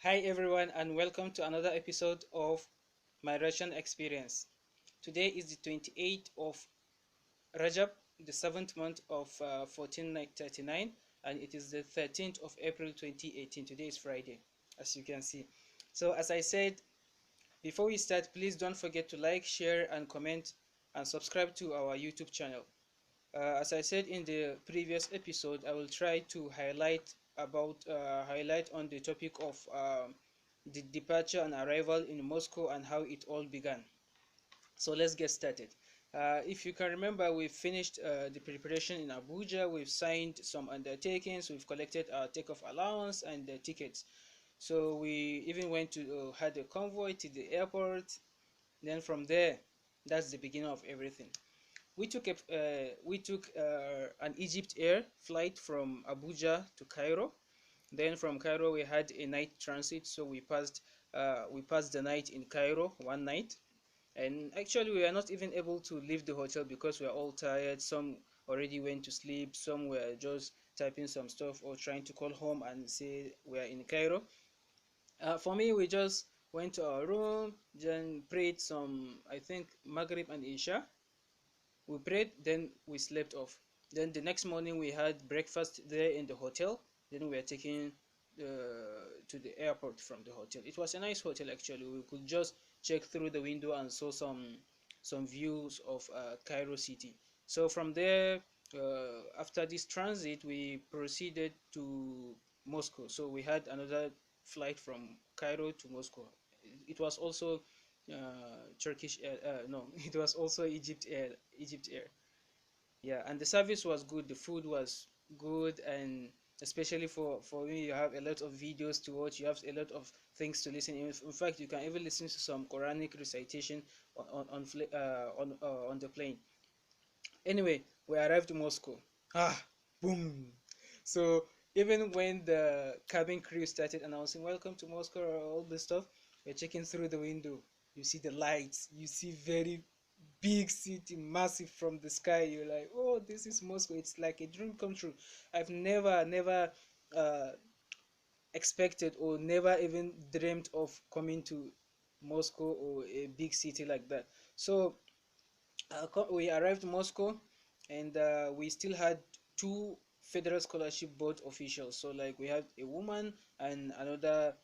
Hi everyone and welcome to another episode of my Russian experience. Today is the 28th of Rajab, the 7th month of 1439, and it is the 13th of April 2018. Today is Friday, as you can see. So as I said, before we start, please don't forget to like, share and comment and subscribe to our YouTube channel. As I said in the previous episode, I will try to highlight on the topic of the departure and arrival in Moscow and how it all began. So let's get started. If you can remember, we've finished the preparation in Abuja. We've signed some undertakings. We've collected our takeoff allowance and the tickets. So we even went to had a convoy to the airport. Then from there, that's the beginning of everything. We took an Egypt Air flight from Abuja to Cairo. Then from Cairo we had a night transit, so we passed the night in Cairo one night. And actually we were not even able to leave the hotel because we were all tired. Some already went to sleep, some were just typing some stuff or trying to call home and say we are in Cairo. For me, we just went to our room, then prayed some, I think, Maghrib and Isha. We prayed, then we slept off. Then the next morning we had breakfast there in the hotel. Then we were taken to the airport from the hotel. It was a nice hotel actually. We could just check through the window and saw some views of Cairo city. So from there, after this transit, we proceeded to Moscow. So we had another flight from Cairo to Moscow. It was also Turkish Air. No, it was also Egypt Air. Egypt Air. Yeah, and the service was good. The food was good, and especially for me, you have a lot of videos to watch. You have a lot of things to listen. In fact, you can even listen to some Quranic recitation on the plane. Anyway, we arrived in Moscow. Boom. So even when the cabin crew started announcing "Welcome to Moscow" or all this stuff, we're checking through the window. You see the lights. You see very big city, massive from the sky. You're like, oh, this is Moscow. It's like a dream come true. I've never uh, expected or never even dreamed of coming to Moscow or a big city like that. So we arrived in Moscow, and we still had two Federal Scholarship Board officials. So like we had a woman and another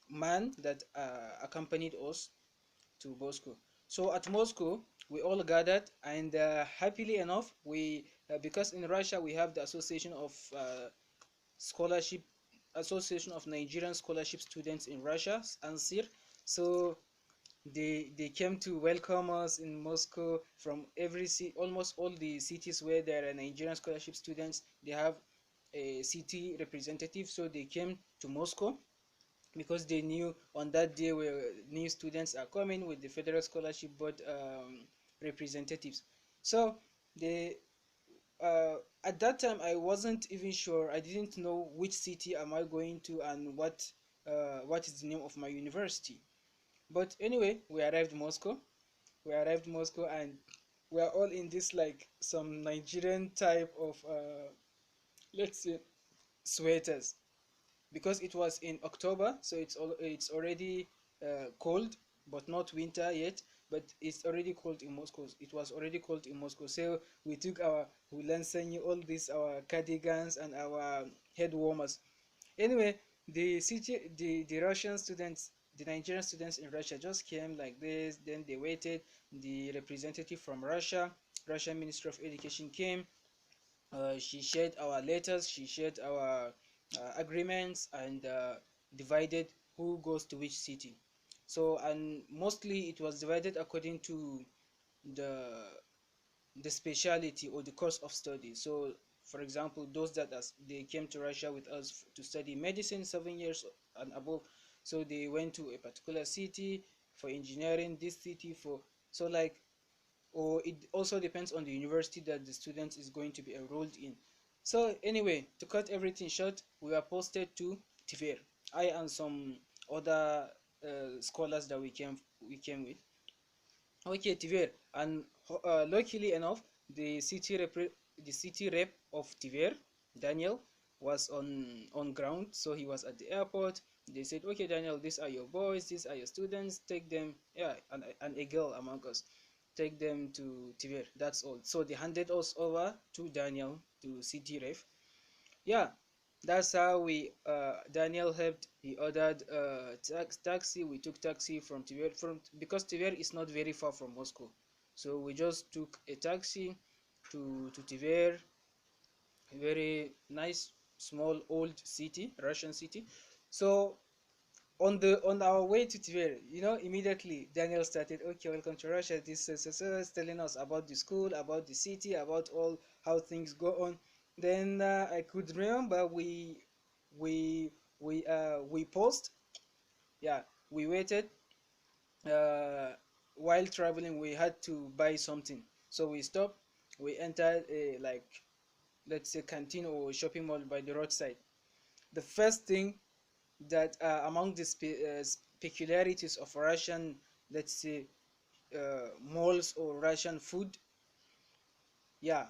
man that accompanied us to Moscow. So at Moscow, we all gathered, and happily enough, we because in Russia we have the scholarship Association of Nigerian Scholarship Students in Russia, ANSIR. So they came to welcome us in Moscow from almost all the cities where there are Nigerian scholarship students. They have a city representative, so they came to Moscow because they knew on that day where new students are coming with the Federal Scholarship Board representatives. So they at that time I wasn't even sure. I didn't know which city am I going to and what is the name of my university. But anyway, we arrived in Moscow. We arrived in Moscow, and we are all in this like some Nigerian type of let's say sweaters, because it was in October, so it's already cold, but not winter yet. But it's already cold in Moscow. It was already cold in Moscow, so we took our Hulansanyi, all these our cardigans and our head warmers. Anyway, the Russian students, the Nigerian students in Russia just came like this. Then they waited. The representative from Russia, Russian Ministry of Education came. She shared our letters, she shared our agreements, and divided who goes to which city. So, and mostly it was divided according to the the speciality or the course of study. So for example, those they came to Russia with us to study medicine 7 years and above, so they went to a particular city. For engineering, this city. For so like, or it also depends on the university that the student is going to be enrolled in. So anyway, to cut everything short, we were posted to TVER. I and some other scholars that we came with. Okay, TVER, and luckily enough, the city rep of TVER, Daniel, was on ground, so he was at the airport. They said, okay, Daniel, these are your boys, these are your students, take them, yeah, and a girl among us, take them to TVER. That's all. So they handed us over to Daniel to city ref. Yeah, that's how we Daniel helped. He ordered taxi. We took taxi from TVER, from because TVER is not very far from Moscow, so we just took a taxi to TVER, a very nice small old city, Russian city. So on our way to Tver, immediately Daniel started, okay, welcome to Russia. This is telling us about the school, about the city, about all how things go on. Then I could remember we paused. Yeah, we waited. Uh, while traveling, we had to buy something, so we stopped. We entered a, like, let's say, canteen or shopping mall by the roadside. The first thing that among the peculiarities of Russian, let's say, malls or Russian food, yeah.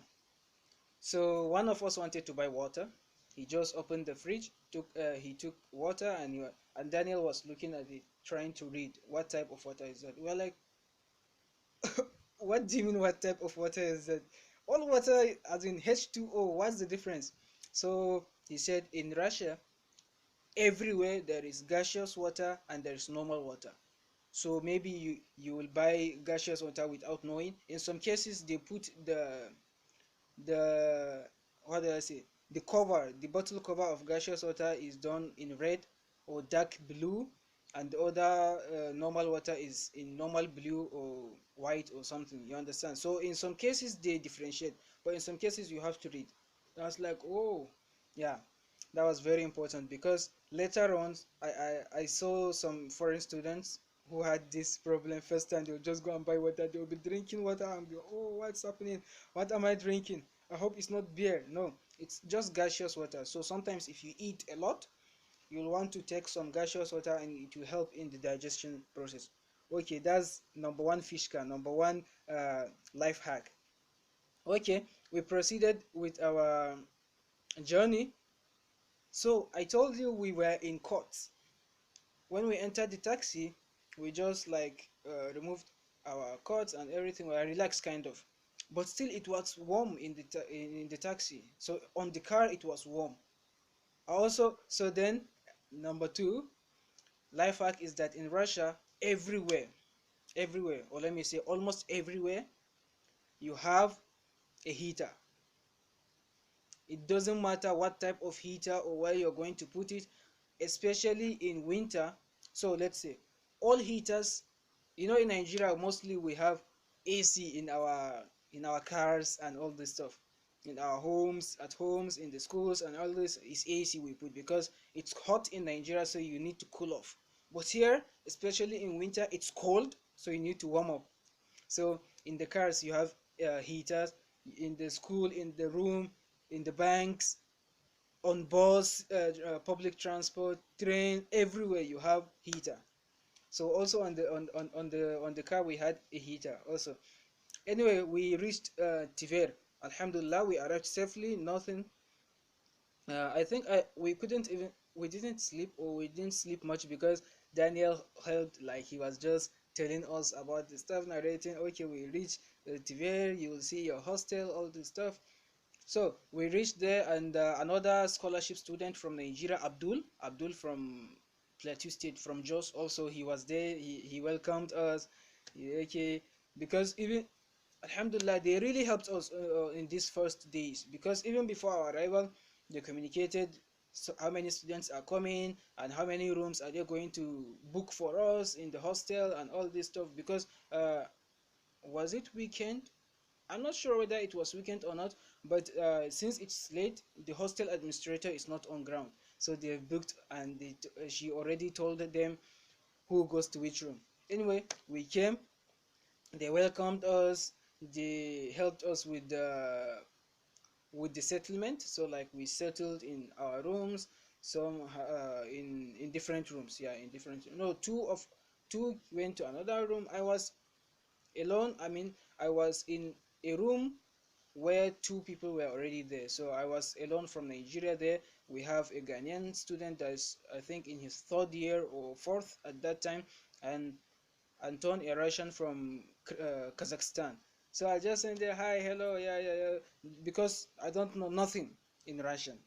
So one of us wanted to buy water. He just opened the fridge, he took water, and Daniel was looking at it, trying to read what type of water is that. We're like, what do you mean? What type of water is that? All water, as in H2O. What's the difference? So he said, in Russia, everywhere there is gaseous water and there is normal water. So maybe you will buy gaseous water without knowing. In some cases they put the what do I say, the cover, the bottle cover of gaseous water is done in red or dark blue, and the other normal water is in normal blue or white or something, you understand? So in some cases they differentiate, but in some cases you have to read. I was like, oh, yeah, that was very important, because later on I saw some foreign students who had this problem first time. They'll just go and buy water, they'll be drinking water and be, oh, what's happening, what am I drinking? I hope it's not beer. No, it's just gaseous water. So sometimes if you eat a lot, you'll want to take some gaseous water and it will help in the digestion process. Okay, that's number one fishka, number one life hack. Okay, we proceeded with our journey. So I told you we were in court. When we entered the taxi, we just like removed our coats and everything. We were relaxed kind of, but still it was warm in in the taxi. So on the car it was warm. Also, so then number two life hack is that in Russia, everywhere, or let me say almost everywhere, you have a heater. It doesn't matter what type of heater or where you're going to put it, especially in winter. So let's say all heaters, in Nigeria mostly we have AC in our cars and all this stuff. In our homes, at homes, in the schools and all this is AC we put, because it's hot in Nigeria, so you need to cool off. But here, especially in winter, it's cold, so you need to warm up. So in the cars you have heaters, in the school, in the room, in the banks, on bus, public transport, train, everywhere you have heater. So also on the car we had a heater also. Anyway, we reached Tiver. Alhamdulillah, we arrived safely. Nothing. I think we didn't sleep, or we didn't sleep much, because Daniel helped, like he was just telling us about the stuff, narrating. Okay, we reached Tiver. You will see your hostel, all this stuff. So we reached there, and another scholarship student from Nigeria, Abdul from Plateau State, from Jos, also he was there. He welcomed us. Okay, because even Alhamdulillah, they really helped us in these first days, because even before our arrival, they communicated, so how many students are coming and how many rooms are they going to book for us in the hostel and all this stuff. Because was it weekend? I'm not sure whether it was weekend or not, but since it's late, the hostel administrator is not on ground, so they booked, and she already told them who goes to which room. Anyway, we came, they welcomed us, they helped us with the settlement. So like we settled in our rooms, some in different rooms. Yeah, in different, no, two went to another room. I was alone. I mean, I was in a room where two people were already there, so I was alone from Nigeria there. We have a Ghanaian student that is, I think, in his third year or fourth at that time, and Anton, a Russian from Kazakhstan. So I just send there, hi, hello, yeah, yeah, yeah, because I don't know nothing in Russian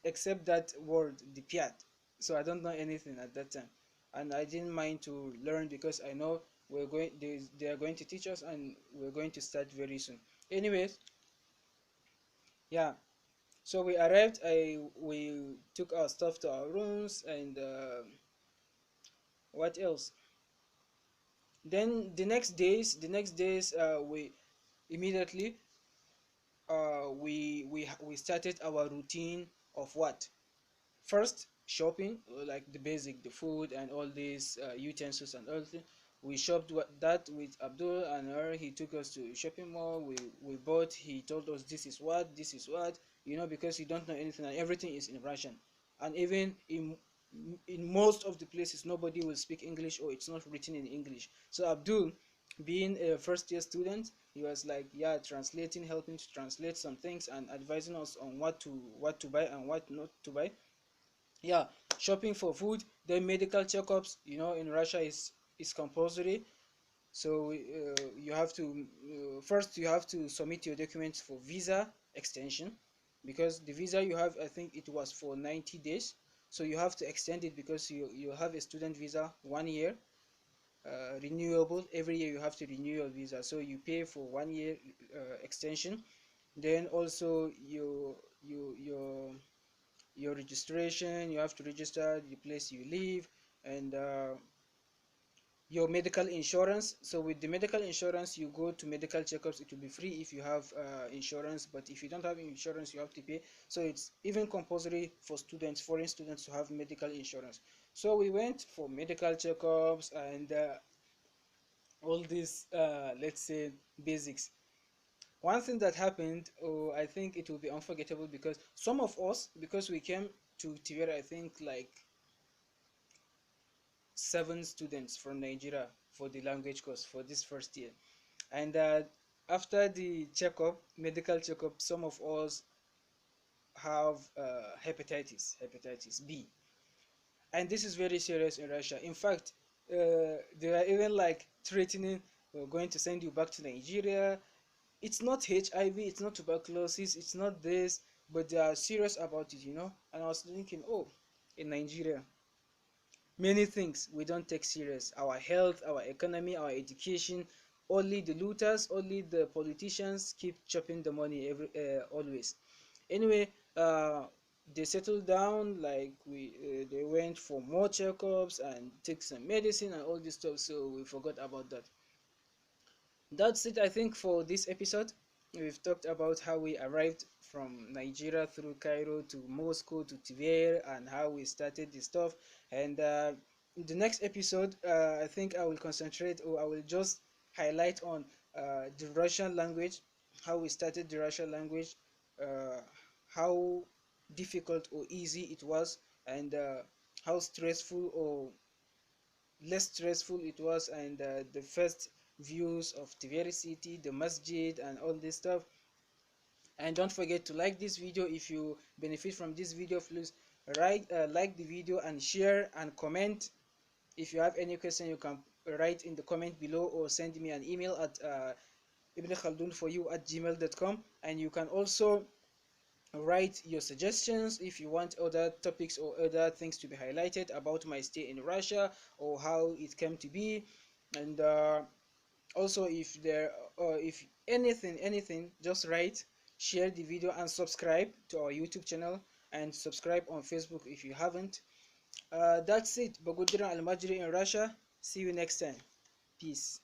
except that word, the piat. So I don't know anything at that time, and I didn't mind to learn because I know they are going to teach us, and we're going to start very soon. Anyways, yeah. So we arrived. We took our stuff to our rooms, and what else? Then the next days, we immediately we started our routine of what? First, shopping, like the basic, the food and all these utensils and everything. We shopped that with Abdul and her. He took us to a shopping mall. We bought. He told us this is what, this is what, because you don't know anything and everything is in Russian. And even in most of the places, nobody will speak English, or it's not written in English. So Abdul, being a first year student, he was like, yeah, translating, helping to translate some things and advising us on what to buy and what not to buy. Yeah, shopping for food. Then medical checkups, in Russia is compulsory. So you have to first you have to submit your documents for visa extension, because the visa you have, I think it was for 90 days. So you have to extend it because you have a student visa 1 year, renewable every year. You have to renew your visa, so you pay for 1 year extension. Then also your registration, you have to register the place you live, and your medical insurance. So with the medical insurance, you go to medical checkups. It will be free if you have insurance, but if you don't have insurance, you have to pay. So it's even compulsory for students, foreign students, to have medical insurance. So we went for medical checkups and all these, let's say, basics. One thing that happened, oh, I think it will be unforgettable, because some of us, because we came to TVER, I think like 7 students from Nigeria for the language course for this first year. And after the checkup, medical checkup, some of us have hepatitis B. And this is very serious in Russia. In fact, they are even like threatening, we're going to send you back to Nigeria. It's not HIV, it's not tuberculosis, it's not this, but they are serious about it. And I was thinking, oh, in Nigeria, many things we don't take serious: our health, our economy, our education. Only the looters, only the politicians keep chopping the money always. Anyway, they settled down, like they went for more checkups and take some medicine and all this stuff, so we forgot about that. That's it, I think, for this episode. We've talked about how we arrived from Nigeria through Cairo to Moscow to TVER, and how we started this stuff. And in the next episode, I think I will concentrate, or I will just highlight on the Russian language, how we started the Russian language, uh, how difficult or easy it was, and how stressful or less stressful it was, and the first views of Tver city, the masjid and all this stuff. And don't forget to like this video. If you benefit from this video, please like the video and share and comment. If you have any question, you can write in the comment below, or send me an email at ibnkhaldunforyou@gmail.com. And you can also write your suggestions if you want other topics or other things to be highlighted about my stay in Russia, or how it came to be. And also, if anything, just write, share the video, and subscribe to our YouTube channel, and subscribe on Facebook if you haven't. That's it. Bagudran Almajri in Russia. See you next time. Peace.